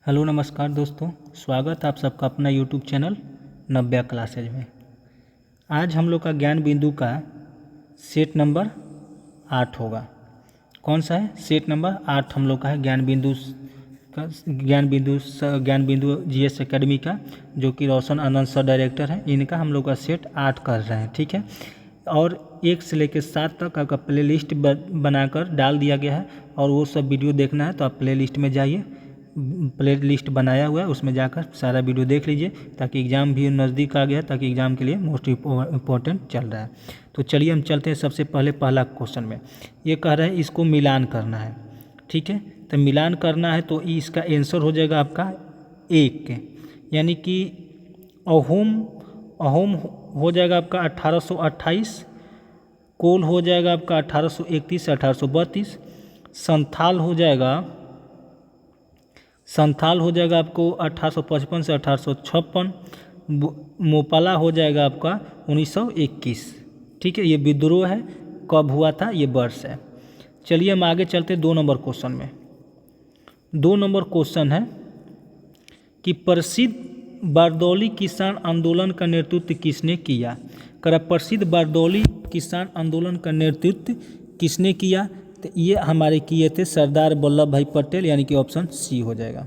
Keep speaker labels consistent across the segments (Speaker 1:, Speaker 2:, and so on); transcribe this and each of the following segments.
Speaker 1: Hello नमस्कार दोस्तों, स्वागत है आप सबका अपना यूट्यूब चैनल नव्या क्लासेज में। आज हम लोग का ज्ञान बिंदु का सेट नंबर 8 होगा। कौन सा है? सेट नंबर 8 हम लोग का है ज्ञान बिंदु जीएस एकेडमी का, जो कि रोशन आनंद सर डायरेक्टर हैं। इनका हम लोग का सेट 8 कर रहे हैं, ठीक है। और 1 से लेकर 7 तक आपका प्ले लिस्ट बनाकर डाल दिया गया है, और वो सब वीडियो देखना है तो आप प्ले लिस्ट में जाइए। प्ले लिस्ट बनाया हुआ है, उसमें जाकर सारा वीडियो देख लीजिए, ताकि एग्ज़ाम भी नज़दीक आ गया, ताकि एग्ज़ाम के लिए मोस्ट इम्पोर्टेंट चल रहा है। तो चलिए हम चलते हैं सबसे पहला क्वेश्चन में। ये कह रहे हैं इसको मिलान करना है, ठीक है। तो मिलान करना है तो इसका आंसर हो जाएगा आपका 1, यानी कि अहोम हो जाएगा आपका 1828, कोल हो जाएगा आपका 1831 से 1832, संथाल हो जाएगा आपको 1855 से 1856, मोपाला हो जाएगा आपका 1921, ठीक है। ये विद्रोह है, कब हुआ था ये वर्ष है। चलिए हम आगे चलते 2 नंबर क्वेश्चन में। 2 नंबर क्वेश्चन है कि प्रसिद्ध बारदौली किसान आंदोलन का नेतृत्व किसने किया? प्रसिद्ध बारदौली किसान आंदोलन का नेतृत्व किसने किया? तो ये हमारे किए थे सरदार वल्लभ भाई पटेल, यानी कि ऑप्शन सी हो जाएगा।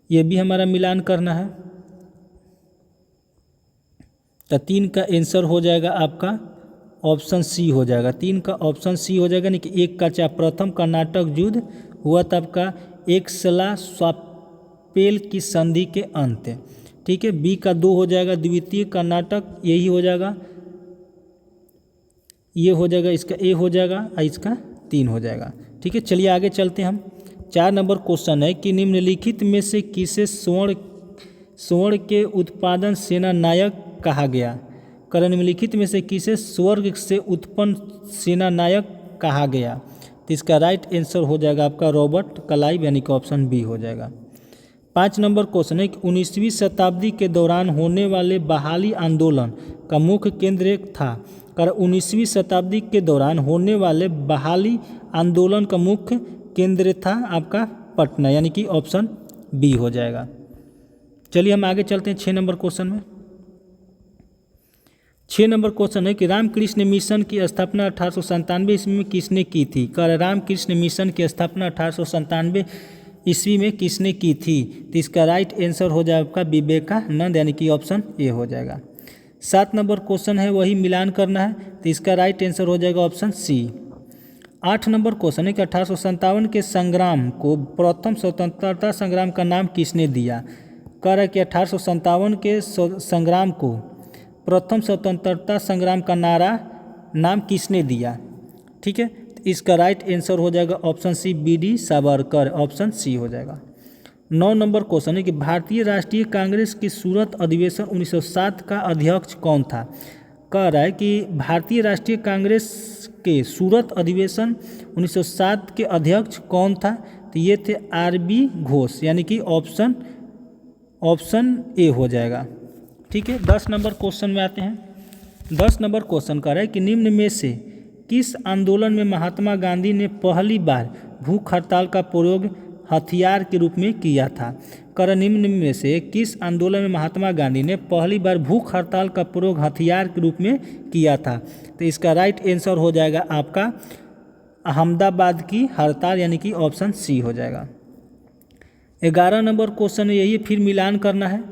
Speaker 1: ये भी हमारा मिलान करना है, तो 3 का आंसर हो जाएगा आपका ऑप्शन सी हो जाएगा। 3 का ऑप्शन सी हो जाएगा, नहीं कि 1 का चाहे प्रथम कर्नाटक युद्ध हुआ था आपका एक्सला स्वापेल की संधि के अंत, ठीक है। बी का 2 हो जाएगा द्वितीय कर्नाटक, यही हो जाएगा, ये हो जाएगा, इसका ए हो जाएगा और इसका 3 हो जाएगा, ठीक है। चलिए आगे चलते हैं हम। 4 नंबर क्वेश्चन है कि निम्नलिखित में से किसे स्वर्ण के उत्पादन सेना नायक कहा गया? निम्नलिखित में से किसे स्वर्ग से उत्पन्न सेना नायक कहा गया? तो इसका राइट आंसर हो जाएगा आपका रॉबर्ट क्लाइव, यानी कि ऑप्शन बी हो जाएगा। 5 नंबर क्वेश्चन है कि 19वीं शताब्दी के दौरान होने वाले बहाली आंदोलन का मुख्य केंद्र था। 19वीं शताब्दी के दौरान होने वाले बहाली आंदोलन का मुख्य केंद्र था आपका पटना, यानी कि ऑप्शन बी हो जाएगा। चलिए हम आगे चलते हैं 6 नंबर क्वेश्चन में। 6 नंबर क्वेश्चन है कि रामकृष्ण मिशन की स्थापना 1897 ईस्वी में किसने की थी? रामकृष्ण मिशन की स्थापना 1897 ईस्वी में किसने की थी? तो इसका राइट आंसर हो जाएगा आपका विवेकानंद, यानी कि ऑप्शन ए हो जाएगा। 7 नंबर क्वेश्चन है वही मिलान करना है, तो इसका राइट आंसर हो जाएगा ऑप्शन सी। 8 नंबर क्वेश्चन है कि 1857 के संग्राम को प्रथम स्वतंत्रता संग्राम का नाम किसने दिया? कह रहा है कि 1857 के संग्राम को प्रथम स्वतंत्रता संग्राम का नाम किसने दिया, ठीक है। तो इसका राइट आंसर हो जाएगा option C V D. Savarkar, option C हो जाएगा। 9 नंबर क्वेश्चन है कि भारतीय राष्ट्रीय कांग्रेस की सूरत अधिवेशन 1907 का अध्यक्ष कौन था? कह रहा है कि भारतीय राष्ट्रीय कांग्रेस के सूरत अधिवेशन 1907 के अध्यक्ष कौन था? तो ये थे आर.बी. घोष, यानी कि ऑप्शन ए हो जाएगा, ठीक है। 10 नंबर क्वेश्चन में आते हैं। 10 नंबर क्वेश्चन कह रहा है कि निम्न में से किस आंदोलन में महात्मा गांधी ने पहली बार भूख हड़ताल का प्रयोग हथियार के रूप में किया था? निम्न में से किस आंदोलन में महात्मा गांधी ने पहली बार भूख हड़ताल का प्रयोग हथियार के रूप में किया था? तो इसका राइट आंसर हो जाएगा आपका अहमदाबाद की हड़ताल, यानी कि ऑप्शन सी हो जाएगा। 11 नंबर क्वेश्चन यही फिर मिलान करना है,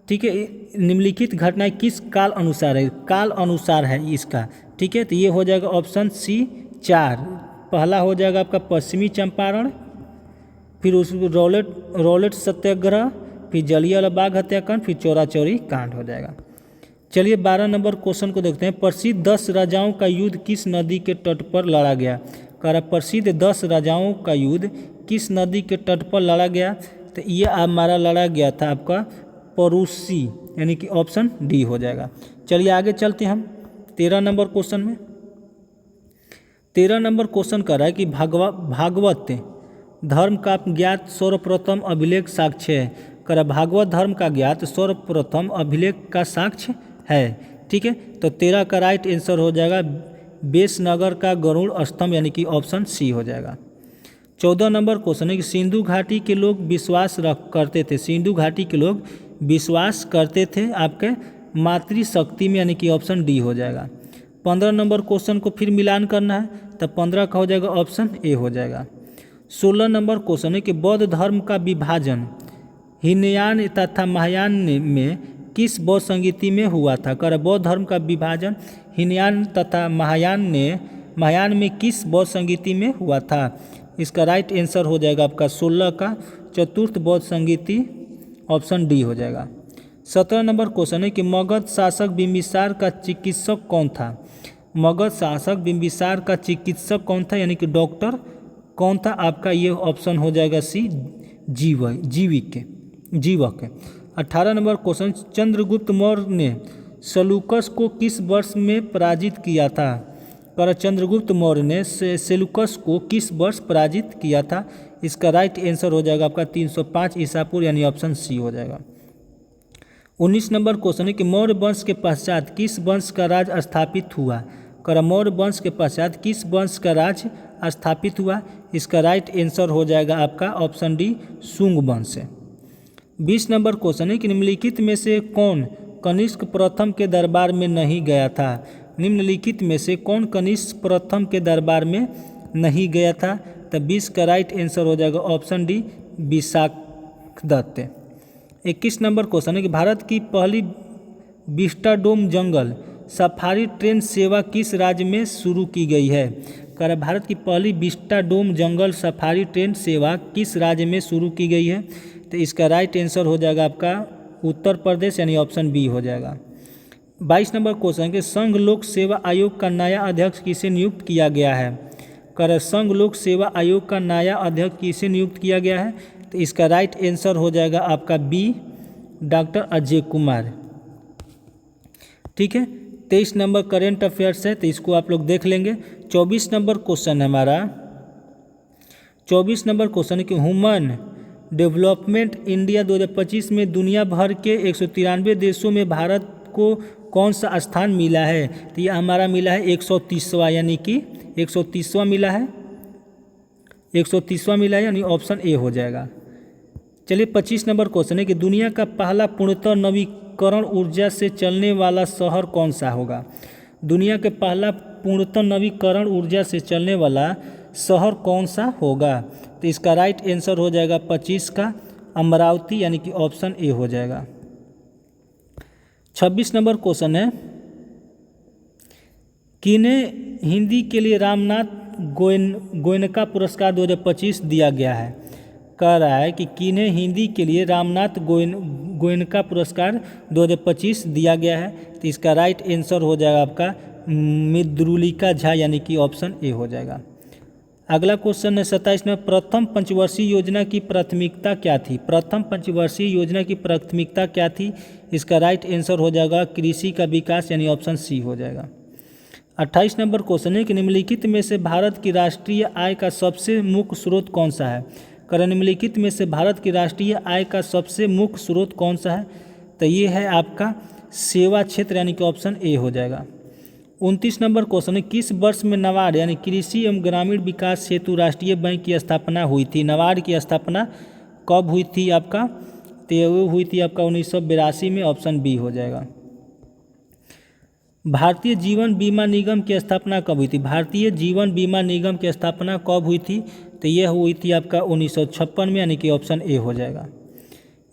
Speaker 1: ठीक है। निम्नलिखित घटनाएं किस काल अनुसार है? काल अनुसार है इसका, ठीक है। तो ये हो जाएगा ऑप्शन सी 4। पहला हो जाएगा आपका पश्चिमी चंपारण, फिर उस रॉलेट सत्याग्रह, फिर जलियांवाला बाग हत्याकांड, फिर चौरा चौरी कांड हो जाएगा। चलिए 12 नंबर क्वेश्चन को देखते हैं। प्रसिद्ध 10 राजाओं का युद्ध किस नदी के तट पर लड़ा गया? प्रसिद्ध 10 राजाओं का युद्ध किस नदी के तट पर लड़ा गया? तो ये हमारा लड़ा गया था आपका परूसी, यानी कि ऑप्शन डी हो जाएगा। चलिए आगे चलते हैं हम 13 नंबर क्वेश्चन में। 13 नंबर क्वेश्चन कर रहा है कि भागवत धर्म का ज्ञात सर्वप्रथम अभिलेख साक्ष्य है। भागवत धर्म का ज्ञात सर्वप्रथम अभिलेख का साक्ष्य है, ठीक है। तो 13 का राइट आंसर हो जाएगा बेसनगर का गरुड़ स्तंभ, यानी कि ऑप्शन सी हो जाएगा। 14 नंबर क्वेश्चन है कि सिंधु घाटी के लोग विश्वास करते थे, सिंधु घाटी के लोग विश्वास करते थे आपके मातृशक्ति में, यानी कि ऑप्शन डी हो जाएगा। 15 नंबर क्वेश्चन को फिर मिलान करना है, तब 15 का हो जाएगा ऑप्शन ए हो जाएगा। 16 नंबर क्वेश्चन है कि बौद्ध धर्म का विभाजन हीनयान तथा महायान में किस बौद्ध संगीति में हुआ था। कर बौद्ध धर्म का विभाजन हीनयान तथा महायान में किस बौद्ध संगीति में हुआ था। इसका राइट आंसर हो जाएगा आपका 16 का चतुर्थ बौद्ध संगीति, ऑप्शन डी हो जाएगा। 17 नंबर क्वेश्चन है कि मगध शासक बिंबिसार का चिकित्सक कौन था। मगध शासक बिंबिसार का चिकित्सक कौन था, यानी कि डॉक्टर कौन था आपका, ये ऑप्शन हो जाएगा सी जीवक। 18 नंबर क्वेश्चन, चंद्रगुप्त मौर्य ने सेलूकस को किस वर्ष में पराजित किया था। पर चंद्रगुप्त मौर्य ने सेलूकस को किस वर्ष पराजित किया था। इसका राइट आंसर हो जाएगा आपका 305 ईसा पूर्व, यानी ऑप्शन सी हो जाएगा। 19 नंबर क्वेश्चन है कि मौर्य वंश के पश्चात किस वंश का राज स्थापित हुआ। कर मौर्य वंश के पश्चात किस वंश का राज स्थापित हुआ। इसका राइट आंसर हो जाएगा आपका ऑप्शन डी शुंग वंश। 20 नंबर क्वेश्चन है कि निम्नलिखित में से कौन कनिष्क प्रथम के दरबार में नहीं गया था। निम्नलिखित में से कौन कनिष्क प्रथम के दरबार में नहीं गया था। तब 20 का राइट आंसर हो जाएगा option D Vishakhadatta. 21 number question है कि भारत की पहली विस्टाडोम जंगल सफारी ट्रेन सेवा किस राज्य में शुरू की गई है। कर भारत की पहली विस्टाडोम जंगल सफारी ट्रेन सेवा किस राज्य में शुरू की गई है। तो इसका राइट आंसर हो जाएगा आपका उत्तर प्रदेश, यानी ऑप्शन बी हो जाएगा। 22 नंबर क्वेश्चन के संघ लोक सेवा आयोग का नया अध्यक्ष किसे नियुक्त किया गया है। कर संघ लोक सेवा आयोग का नया अध्यक्ष किसे नियुक्त किया गया है। तो इसका राइट आंसर हो जाएगा आपका बी डॉक्टर अजय कुमार। ठीक है, 23 नंबर करेंट अफेयर्स है, तो इसको आप लोग देख लेंगे। 24 नंबर क्वेश्चन है हमारा। 24 नंबर क्वेश्चन है कि ह्यूमन डेवलपमेंट इंडिया 2025 में दुनिया भर के 193 देशों में भारत को कौन सा स्थान मिला है। तो ये हमारा मिला है 130वां, यानी कि 130वां मिला है, 130वां मिला है, यानी ऑप्शन ए हो जाएगा। चलिए 25 नंबर क्वेश्चन है कि दुनिया का पहला पूर्णतः नवीकरण ऊर्जा से चलने वाला शहर कौन सा होगा। दुनिया के पहला पूर्णतः नवीकरण ऊर्जा से चलने वाला शहर कौन सा होगा। तो इसका राइट आंसर हो जाएगा 25 का अमरावती, यानी कि ऑप्शन ए हो जाएगा। 26 नंबर क्वेश्चन है किन्हें हिंदी के लिए रामनाथ गोयनका पुरस्कार 2025 दिया गया है। कह रहा है कि किन्हें हिंदी के लिए रामनाथ गोयनका पुरस्कार 2025 दिया गया है। तो इसका राइट आंसर हो जाएगा आपका मृदुलिका झा, यानी कि ऑप्शन ए हो जाएगा। अगला क्वेश्चन है 27 में, प्रथम पंचवर्षीय योजना की प्राथमिकता क्या थी। प्रथम पंचवर्षीय योजना की प्राथमिकता क्या थी। इसका राइट आंसर हो जाएगा कृषि का विकास, यानी ऑप्शन सी हो जाएगा। 28 नंबर क्वेश्चन है कि निम्नलिखित में से भारत की राष्ट्रीय आय का सबसे मुख्य स्रोत कौन सा है। कर निम्नलिखित में से भारत की राष्ट्रीय आय का सबसे मुख्य स्रोत कौन सा है। तो ये है आपका सेवा क्षेत्र, यानी कि ऑप्शन ए हो जाएगा। 29 नंबर क्वेश्चन है किस वर्ष में नाबार्ड यानी कृषि एवं ग्रामीण विकास हेतु राष्ट्रीय बैंक की स्थापना हुई थी। नाबार्ड की स्थापना कब हुई थी आपका। तो वो हुई थी आपका 1982 में, ऑप्शन बी हो जाएगा। भारतीय जीवन बीमा निगम की स्थापना कब हुई थी। भारतीय जीवन बीमा निगम की स्थापना कब हुई थी। तो यह हुई थी आपका 1956 में, यानी कि ऑप्शन ए हो जाएगा।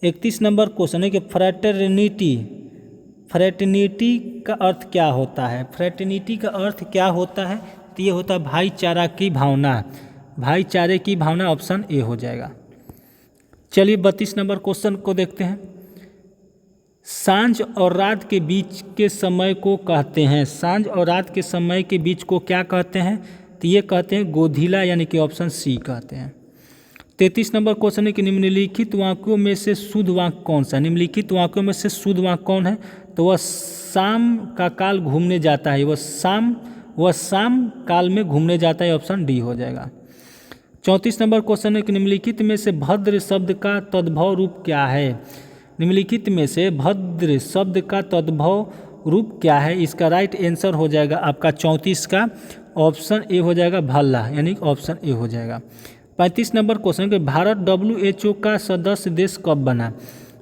Speaker 1: 31 नंबर क्वेश्चन है कि फ्रेटर्निटी का अर्थ क्या होता है। फ्रेटर्निटी का अर्थ क्या होता है। तो ये होता है भाईचारा की भावना, भाईचारे की भावना, ऑप्शन ए हो जाएगा। चलिए 32 नंबर क्वेश्चन को देखते हैं। सांझ और रात के बीच के समय को कहते हैं। सांझ और रात के समय के बीच को क्या कहते हैं। तो ये कहते हैं गोधीला, यानी कि ऑप्शन सी कहते हैं। 33 नंबर क्वेश्चन है कि निम्नलिखित वाक्यों में से शुद्ध वाक्य कौन सा। निम्नलिखित वाक्यों में से शुद्ध वाक्य कौन है। तो वह शाम का काल घूमने जाता है। वह शाम काल में घूमने जाता है, ऑप्शन डी हो जाएगा। 34 नंबर क्वेश्चन है कि निम्नलिखित में से भद्र शब्द का तद्भव रूप क्या है। निम्नलिखित में से भद्र शब्द का तद्भव रूप क्या है। इसका राइट आंसर हो जाएगा आपका 34 का ऑप्शन ए हो जाएगा भल्ला, यानी ऑप्शन ए हो जाएगा। 35 नंबर क्वेश्चन कि भारत WHO का सदस्य देश कब बना।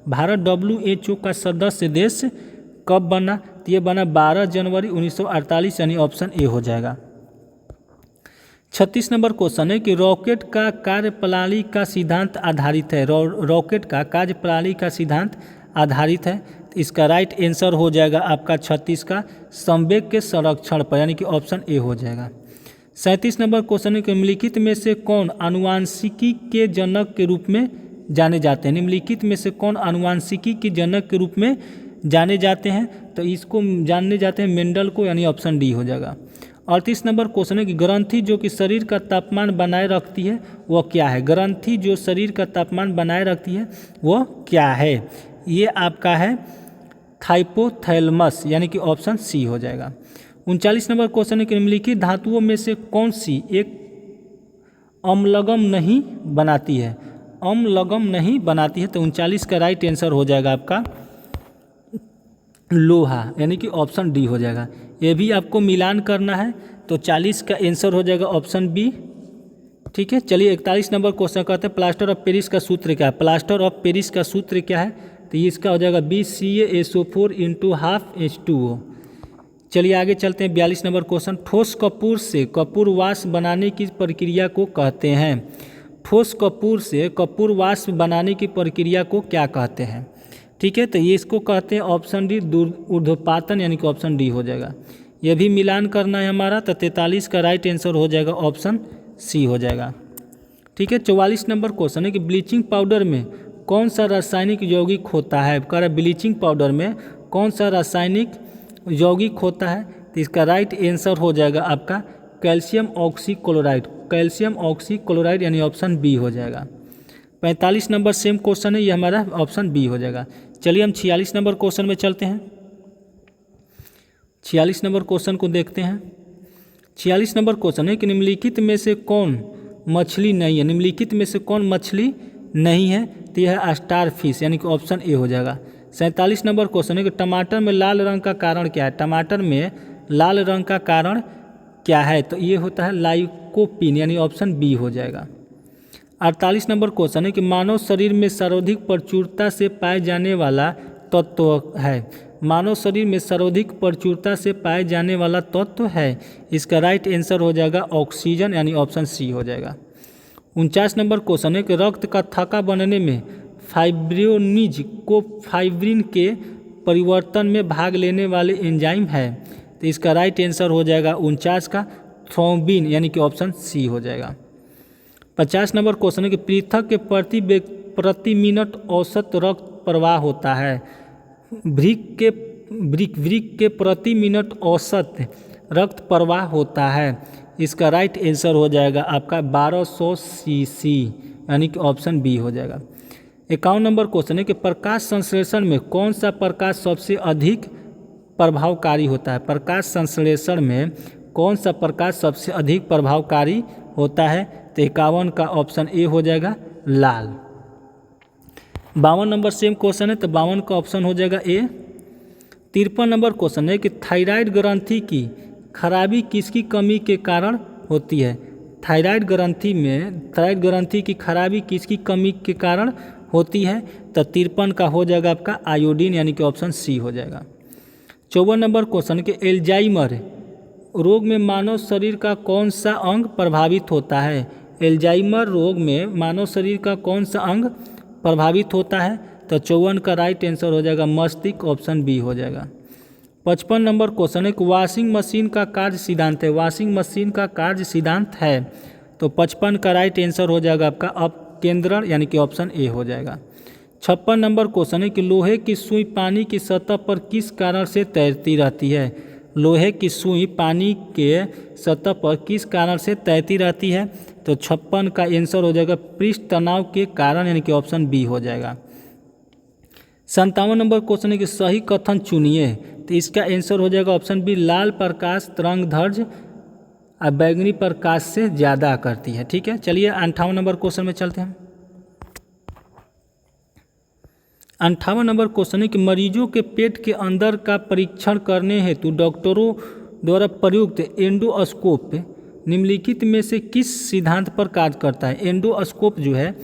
Speaker 1: भारत WHO का सदस्य देश कब बना, तो ये बना 12 जनवरी 1948 यानी ऑप्शन ए हो जाएगा। 36 नंबर क्वेश्चन है कि रॉकेट का कार्यप्रणाली का सिद्धांत आधारित है। रॉकेट का कार्यप्रणाली का सिद्धांत आधारित है, तो इसका राइट आंसर हो जाएगा आपका 36 का संवेग के संरक्षण पर, यानी कि ऑप्शन ए हो जाएगा। 37 नंबर क्वेश्चन है कि निम्नलिखित में से कौन आनुवांशिकी के जनक के रूप में जाने जाते हैं। निम्नलिखित में से कौन आनुवांशिकी के जनक के रूप में जाने जाते हैं, तो इसको जानने जाते हैं मेंडल को, यानी ऑप्शन डी हो जाएगा। 38 नंबर क्वेश्चन है कि ग्रंथि जो कि शरीर का तापमान बनाए रखती है वह क्या है। ग्रंथि जो शरीर का तापमान बनाए रखती है वह क्या है, ये आपका है हाइपोथैलेमस, यानी कि ऑप्शन सी हो जाएगा। 39 नंबर क्वेश्चन है कि निम्नलिखित धातुओं में से कौन सी एक अम्लगम नहीं बनाती है। अम्लगम नहीं बनाती है, तो 39 का राइट आंसर हो जाएगा आपका लोहा, यानी कि ऑप्शन डी हो जाएगा। ये भी आपको मिलान करना है, तो 40 का आंसर हो जाएगा ऑप्शन बी। ठीक है, चलिए 41 नंबर क्वेश्चन कहते हैं प्लास्टर ऑफ पेरिस का सूत्र क्या है। प्लास्टर ऑफ पेरिस का सूत्र क्या है, तो इसका हो जाएगा BCaSO4 × ½ H2O। चलिए आगे चलते हैं। 42 नंबर क्वेश्चन, ठोस कपूर से कपूर वाष्प बनाने की प्रक्रिया को कहते हैं। ठोस कपूर से कपूर वाष्प बनाने की प्रक्रिया को क्या कहते हैं। ठीक है, तो ये इसको कहते हैं ऑप्शन डी ऊर्ध्वपातन, यानी कि ऑप्शन डी हो जाएगा। ये भी मिलान करना है हमारा, तो 43 का राइट आंसर हो जाएगा ऑप्शन सी हो जाएगा। ठीक है, 44 नंबर क्वेश्चन है कि ब्लीचिंग पाउडर में कौन सा रासायनिक यौगिक होता है। कह रहा ब्लीचिंग पाउडर में कौन सा रासायनिक यौगिक होता है, तो इसका राइट आंसर हो जाएगा आपका कैल्शियम ऑक्सीक्लोराइड। कैल्शियम ऑक्सीक्लोराइड, यानी ऑप्शन बी हो जाएगा। 45 नंबर सेम क्वेश्चन है, ये हमारा ऑप्शन बी हो जाएगा। चलिए हम 46 नंबर क्वेश्चन में चलते हैं। 46 नंबर क्वेश्चन को देखते हैं। 46 नंबर क्वेश्चन है कि निम्नलिखित में से कौन मछली नहीं है। निम्नलिखित में से कौन मछली नहीं है, तो यह है स्टार फिश, यानी कि ऑप्शन ए हो जाएगा। 47 नंबर क्वेश्चन है कि टमाटर में लाल रंग का कारण क्या है। टमाटर में लाल रंग का कारण क्या है, तो ये होता है लाइकोपीन, यानी ऑप्शन बी हो जाएगा। 48 नंबर क्वेश्चन है कि मानव शरीर में सर्वाधिक प्रचुरता से पाए जाने वाला तत्व है। मानव शरीर में सर्वाधिक प्रचुरता से पाए जाने वाला तत्व है, इसका राइट आंसर हो जाएगा ऑक्सीजन, यानी ऑप्शन सी हो जाएगा। 49 नंबर क्वेश्चन है कि रक्त का थक्का बनने में फाइब्रिनोजेन को फाइब्रिन के परिवर्तन में भाग लेने वाले एंजाइम है, तो इसका राइट आंसर हो जाएगा 49 का थ्रोम्बिन, यानी कि ऑप्शन सी हो जाएगा। 50 नंबर क्वेश्चन है कि पृथक के प्रति मिनट औसत रक्त प्रवाह होता है। वृक्क के प्रति मिनट औसत रक्त प्रवाह होता है, इसका राइट आंसर हो जाएगा आपका 1200 cc, यानी कि ऑप्शन बी हो जाएगा। 51 नंबर क्वेश्चन है कि प्रकाश संश्लेषण में कौन सा प्रकाश सबसे अधिक प्रभावकारी होता है। प्रकाश संश्लेषण में कौन सा प्रकाश सबसे अधिक प्रभावकारी होता है, तो 51 का ऑप्शन ए हो जाएगा लाल। 52 नंबर सेम क्वेश्चन है, तो 52 का ऑप्शन हो जाएगा ए। 53 नंबर क्वेश्चन है कि थायराइड ग्रंथि की खराबी किसकी कमी के कारण होती है। थायराइड ग्रंथि की खराबी किसकी कमी के कारण होती है, तो 53 का हो जाएगा आपका आयोडीन, यानी कि ऑप्शन सी हो जाएगा। 54 नंबर क्वेश्चन के एल्जाइमर रोग में मानव शरीर का कौन सा अंग प्रभावित होता है। एल्जाइमर रोग में मानव शरीर का कौन सा अंग प्रभावित होता है, तो 54 का राइट आंसर हो जाएगा मस्तिष्क, ऑप्शन बी हो जाएगा। 55 नंबर क्वेश्चन है कि वॉशिंग मशीन का कार्य सिद्धांत है। वॉशिंग मशीन का कार्य सिद्धांत है, तो 55 का राइट आंसर हो जाएगा आपका अपकेंद्रण, यानी कि ऑप्शन ए हो जाएगा। 56 नंबर क्वेश्चन है कि लोहे की सुई पानी की सतह पर किस कारण से तैरती रहती है। लोहे की सुई पानी के सतह पर किस कारण से तैरती रहती है, तो 56 का आंसर हो जाएगा पृष्ठ तनाव के कारण, यानी कि ऑप्शन बी हो जाएगा। 57 नंबर क्वेश्चन है कि सही कथन चुनिए, तो इसका आंसर हो जाएगा ऑप्शन बी लाल प्रकाश तरंगदैर्घ्य बैगनी प्रकाश से ज़्यादा करती है। ठीक है, चलिए 58 नंबर क्वेश्चन में चलते हैं। 58 नंबर क्वेश्चन है कि मरीजों के पेट के अंदर का परीक्षण करने हेतु डॉक्टरों द्वारा प्रयुक्त एंडोस्कोप निम्नलिखित में से किस सिद्धांत पर कार्य करता है? एंडोस्कोप जो है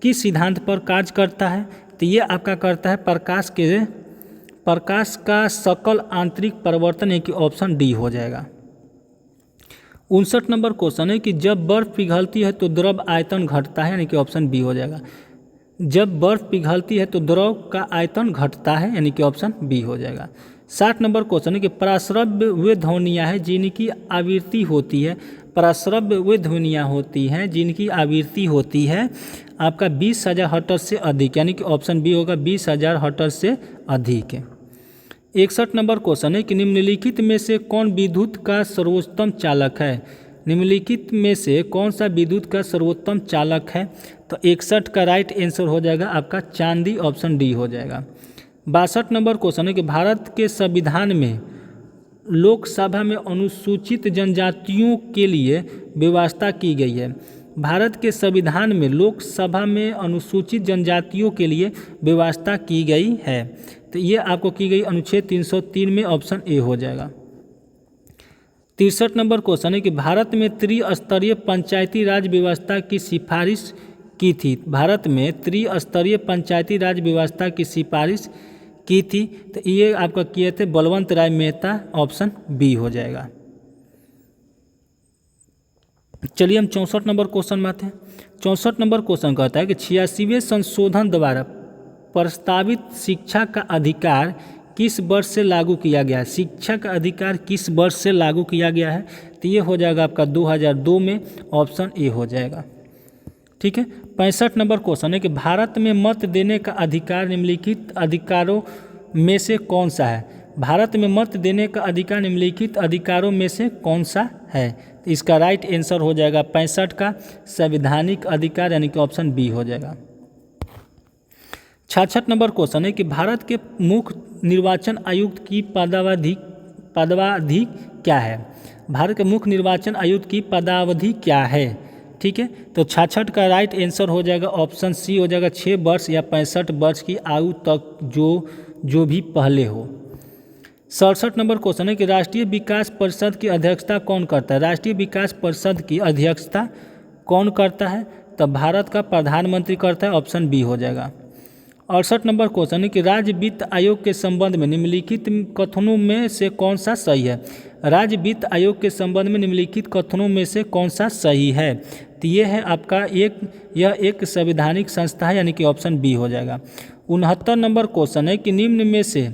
Speaker 1: किस सिद्धांत पर कार्य करता है? तो ये आपका करता है प्रकाश का सकल आंतरिक परिवर्तन, है कि ऑप्शन डी हो जाएगा। 59 नंबर क्वेश्चन है कि जब बर्फ पिघलती है तो द्रव आयतन घटता है, यानी कि ऑप्शन बी हो जाएगा। जब बर्फ पिघलती है तो द्रव का आयतन घटता है, यानी कि ऑप्शन बी हो जाएगा। 60 नंबर क्वेश्चन है कि पराश्रव्य वे ध्वनियाँ हैं जिनकी आवृत्ति होती है, पराश्रव्य वे ध्वनियाँ होती हैं जिनकी आवृत्ति होती है आपका 20,000 हर्ट्ज से अधिक, यानी कि ऑप्शन बी होगा 20,000 हर्ट्ज से अधिक है। 61 नंबर क्वेश्चन है कि निम्नलिखित में से कौन विद्युत का सर्वोत्तम चालक है? निम्नलिखित में से कौन सा विद्युत का सर्वोत्तम चालक है? तो 61 का राइट आंसर हो जाएगा आपका चांदी, ऑप्शन डी हो जाएगा। 62 नंबर क्वेश्चन है कि भारत के संविधान में लोकसभा में अनुसूचित जनजातियों के लिए व्यवस्था की गई है। भारत के संविधान में लोकसभा में अनुसूचित जनजातियों के लिए व्यवस्था की गई है, तो ये आपको की गई अनुच्छेद 303 में, ऑप्शन ए हो जाएगा। 63 नंबर क्वेश्चन है कि भारत में त्रिस्तरीय पंचायती राज व्यवस्था की सिफारिश की थी। भारत में त्रिस्तरीय पंचायती राज व्यवस्था की सिफारिश की थी, तो ये आपका किए थे बलवंत राय मेहता, ऑप्शन बी हो जाएगा। चलिए हम 64 नंबर क्वेश्चन में आते हैं। 64 नंबर क्वेश्चन कहता है कि 86वें संशोधन द्वारा प्रस्तावित शिक्षा का अधिकार किस वर्ष से लागू किया गया है? शिक्षा का अधिकार किस वर्ष से लागू किया गया है? तो ये हो जाएगा आपका 2002 में, ऑप्शन ए हो जाएगा। ठीक है। 65 नंबर क्वेश्चन है कि भारत में मत देने का अधिकार निम्नलिखित अधिकारों में से कौन सा है? भारत में मत देने का अधिकार निम्नलिखित अधिकारों में से कौन सा है? तो इसका राइट आंसर हो जाएगा 65 का संवैधानिक अधिकार, यानी कि ऑप्शन बी हो जाएगा। 66 नंबर क्वेश्चन है कि भारत के मुख्य निर्वाचन आयुक्त की पदावधि क्या है? भारत के मुख्य निर्वाचन आयुक्त की पदावधि क्या है? ठीक है, तो 66 का राइट आंसर हो जाएगा ऑप्शन सी हो जाएगा, 6 वर्ष या 65 वर्ष की आयु तक जो भी पहले हो। 67 नंबर क्वेश्चन है कि राष्ट्रीय विकास परिषद की अध्यक्षता कौन करता है? राष्ट्रीय विकास परिषद की अध्यक्षता कौन करता है? तो भारत का प्रधानमंत्री करता है, ऑप्शन बी हो जाएगा। 68 नंबर क्वेश्चन है कि राज्य वित्त आयोग के संबंध में निम्नलिखित कथनों में से कौन सा सही है? राज्य वित्त आयोग के संबंध में निम्नलिखित कथनों में से कौन सा सही है? तो ये है आपका यह एक संवैधानिक संस्था है, यानी कि ऑप्शन बी हो जाएगा। 69 नंबर क्वेश्चन है कि निम्न में से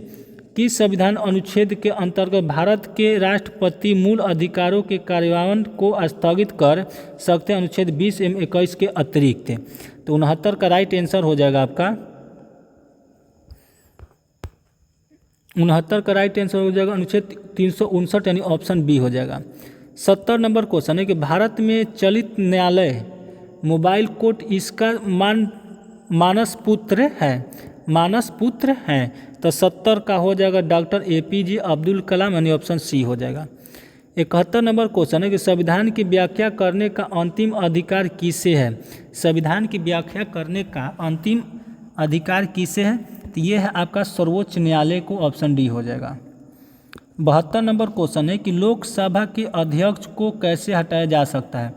Speaker 1: किस संविधान अनुच्छेद के अंतर्गत भारत के राष्ट्रपति मूल अधिकारों के कार्यान्वयन को स्थगित कर सकते हैं अनुच्छेद 20 एवं 21 के अतिरिक्त? तो 69 का राइट आंसर हो जाएगा आपका 69 का राइट आंसर हो जाएगा अनुच्छेद 359, यानी ऑप्शन बी हो जाएगा। 70 नंबर क्वेश्चन है कि भारत में चलित न्यायालय मोबाइल कोर्ट इसका मानस पुत्र है, तो 70 का हो जाएगा डॉक्टर APJ अब्दुल कलाम, यानी ऑप्शन सी हो जाएगा। 71 नंबर क्वेश्चन है कि संविधान की व्याख्या करने का अंतिम अधिकार किसे है? संविधान की व्याख्या करने का अंतिम अधिकार किसे है? तो ये है आपका सर्वोच्च न्यायालय को, ऑप्शन डी हो जाएगा। 72 नंबर क्वेश्चन है कि लोकसभा के अध्यक्ष को कैसे हटाया जा सकता है?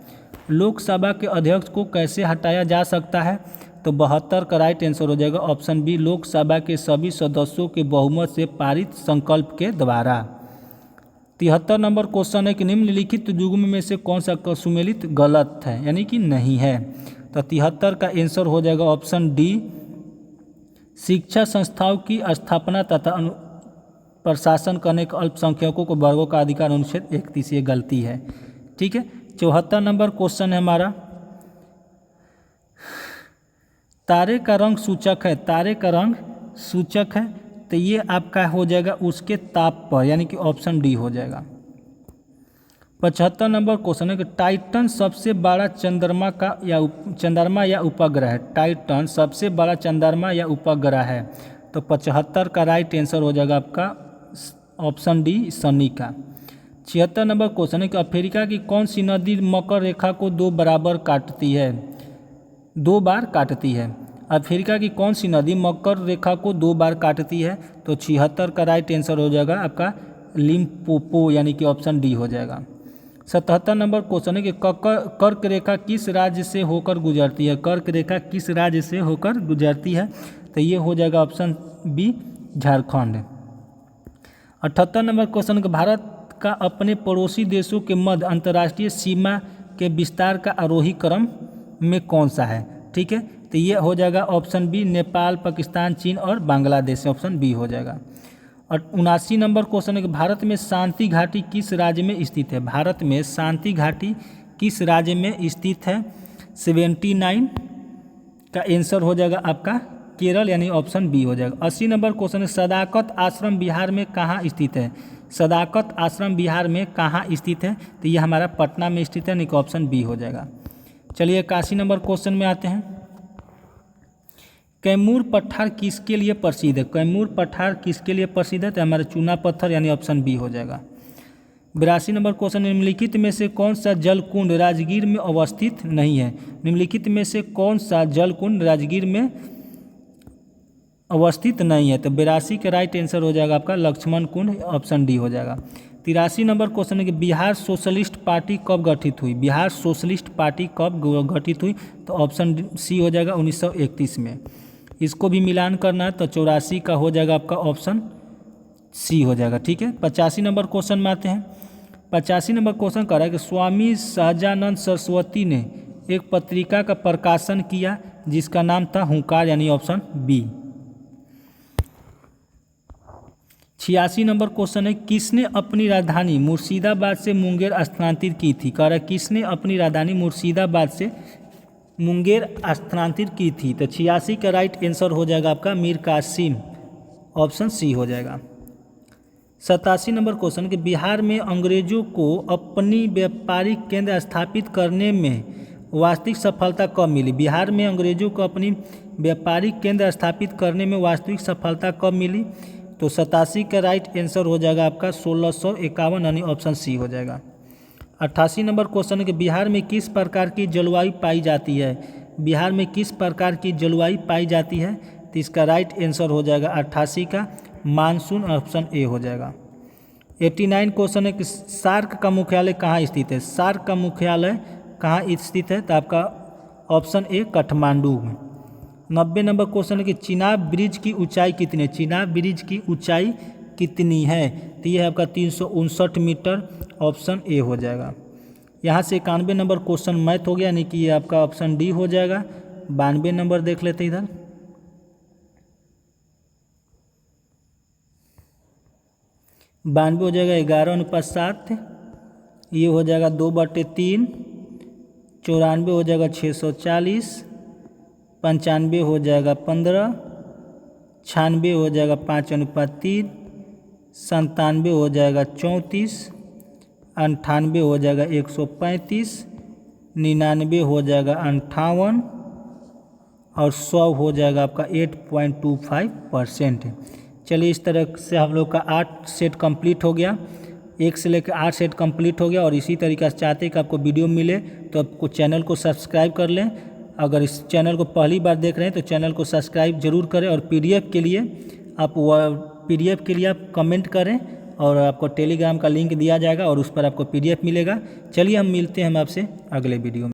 Speaker 1: लोकसभा के अध्यक्ष को कैसे हटाया जा सकता है? तो 72 का राइट आंसर हो जाएगा ऑप्शन बी, लोकसभा के सभी सदस्यों के बहुमत से पारित संकल्प के द्वारा। 73 नंबर क्वेश्चन है कि निम्नलिखित युग्म में से कौन सा सुमेलित गलत है, यानी कि नहीं है? तो 73 का आंसर हो जाएगा ऑप्शन डी, शिक्षा संस्थाओं की स्थापना तथा प्रशासन करने के अल्पसंख्यकों को वर्गों का अधिकार अनुच्छेद 31, ये गलती है। ठीक है। 74 नंबर क्वेश्चन है हमारा, तारे का रंग सूचक है, तारे का रंग सूचक है, तो ये आपका हो जाएगा उसके ताप पर, यानी कि ऑप्शन डी हो जाएगा। 75 नंबर क्वेश्चन है कि टाइटन सबसे बड़ा चंद्रमा या उपग्रह है? टाइटन सबसे बड़ा चंद्रमा या उपग्रह है, तो 75 का राइट आंसर हो जाएगा आपका ऑप्शन डी, शनि का। 76 नंबर क्वेश्चन है कि अफ्रीका की कौन सी नदी मकर रेखा को 2 बार काटती है? अफ्रीका की कौन सी नदी मकर रेखा को 2 बार काटती है? तो 76 का राइट आंसर हो जाएगा आपका लिम्पोपो, यानी कि ऑप्शन डी हो जाएगा। 77 नंबर क्वेश्चन है कि कर्क रेखा किस राज्य से होकर गुजरती है। कर्क रेखा किस राज्य से होकर गुजरती है, तो ये हो जाएगा option B Jharkhand. 78 number question कि भारत का अपने पड़ोसी देशों के मध्य अंतर्राष्ट्रीय सीमा के विस्तार का आरोही क्रम में कौन सा है। ठीक है, तो ये हो जाएगा ऑप्शन बी नेपाल, पाकिस्तान, चीन और बांग्लादेश, ऑप्शन बी हो जाएगा। और 79 नंबर क्वेश्चन है कि भारत में शांति घाटी किस राज्य में स्थित है। भारत में शांति घाटी किस राज्य में स्थित है। 79 का आंसर हो जाएगा आपका केरल, यानी ऑप्शन बी हो जाएगा। 80 नंबर क्वेश्चन है सदाकत आश्रम बिहार में कहाँ स्थित है। सदाकत आश्रम बिहार में कहाँ स्थित है, तो ये हमारा पटना में स्थित है, यानी कि ऑप्शन बी हो जाएगा। चलिए 81 नंबर क्वेश्चन में आते हैं। कैमूर पठार किसके लिए प्रसिद्ध है। कैमूर पठार किसके लिए प्रसिद्ध है, तो हमारा चूना पत्थर, यानी ऑप्शन बी हो जाएगा। 82 नंबर क्वेश्चन, निम्नलिखित में से कौन सा जलकुंड राजगीर में अवस्थित नहीं है। निम्नलिखित में से कौन सा जलकुंड राजगीर में अवस्थित नहीं है, तो 82 का राइट आंसर हो जाएगा आपका लक्ष्मण कुंड, ऑप्शन डी हो जाएगा। 83 नंबर क्वेश्चन है कि बिहार सोशलिस्ट पार्टी कब गठित हुई। बिहार सोशलिस्ट पार्टी कब गठित हुई, तो ऑप्शन सी हो जाएगा 1931 में। इसको भी मिलान करना है तो 84 का हो जाएगा आपका ऑप्शन सी हो जाएगा। ठीक है, 85 नंबर क्वेश्चन में आते हैं। 85 नंबर क्वेश्चन कर रहा है कि स्वामी सहजानंद सरस्वती ने एक पत्रिका का प्रकाशन किया जिसका नाम था हुंकार, यानी ऑप्शन बी। 86 नंबर क्वेश्चन है किसने अपनी राजधानी मुर्शिदाबाद से मुंगेर स्थानांतरित की थी। कह रहा है किसने अपनी राजधानी मुर्शिदाबाद से मुंगेर स्थानांतरित की थी, तो 86 का राइट आंसर हो जाएगा आपका मीर कासिम, ऑप्शन सी हो जाएगा। 87 नंबर क्वेश्चन कि बिहार में अंग्रेजों को अपनी व्यापारिक केंद्र स्थापित करने में वास्तविक सफलता कब मिली। बिहार में अंग्रेजों को अपनी व्यापारिक केंद्र स्थापित करने में वास्तविक सफलता कब मिली, तो 87 का राइट आंसर हो जाएगा आपका 1651, यानी ऑप्शन सी हो जाएगा। 88 नंबर क्वेश्चन है कि बिहार में किस प्रकार की जलवायु पाई जाती है। बिहार में किस प्रकार की जलवायु पाई जाती है, तो इसका राइट आंसर हो जाएगा 88 का मानसून, ऑप्शन ए हो जाएगा। 89 क्वेश्चन है कि सार्क का मुख्यालय कहाँ स्थित है। सार्क का मुख्यालय कहाँ स्थित है, तो आपका ऑप्शन ए काठमांडू में। 90 नंबर क्वेश्चन है कि चिनाब ब्रिज की ऊंचाई कितनी है। चिनाब ब्रिज की ऊंचाई कितनी है, तो ये है आपका 359 मीटर, ऑप्शन ए हो जाएगा। यहाँ से 91 नंबर क्वेश्चन मैथ हो गया, यानी कि ये आपका ऑप्शन डी हो जाएगा। 92 नंबर देख लेते हैं इधर। 92 हो जाएगा 11:7, ये हो जाएगा 2/3। 94 हो जाएगा 640। 95 हो जाएगा 15। 96 हो जाएगा 5:3। 97 हो जाएगा 34। 98 हो जाएगा 135। 99 हो जाएगा 58 और 100 हो जाएगा आपका 8.25%। चलिए इस तरह से हम लोग का 8 सेट कंप्लीट हो गया, 1 से लेकर 8 सेट कंप्लीट हो गया। और इसी तरीके से चाहते हैं कि आपको वीडियो मिले तो आपको चैनल को सब्सक्राइब कर लें। अगर इस चैनल को पहली बार देख रहे हैं तो चैनल को सब्सक्राइब जरूर करें। और पीडीएफ के लिए आप कमेंट करें और आपको टेलीग्राम का लिंक दिया जाएगा और उस पर आपको पीडीएफ मिलेगा। चलिए हम मिलते हैं आपसे अगले वीडियो में।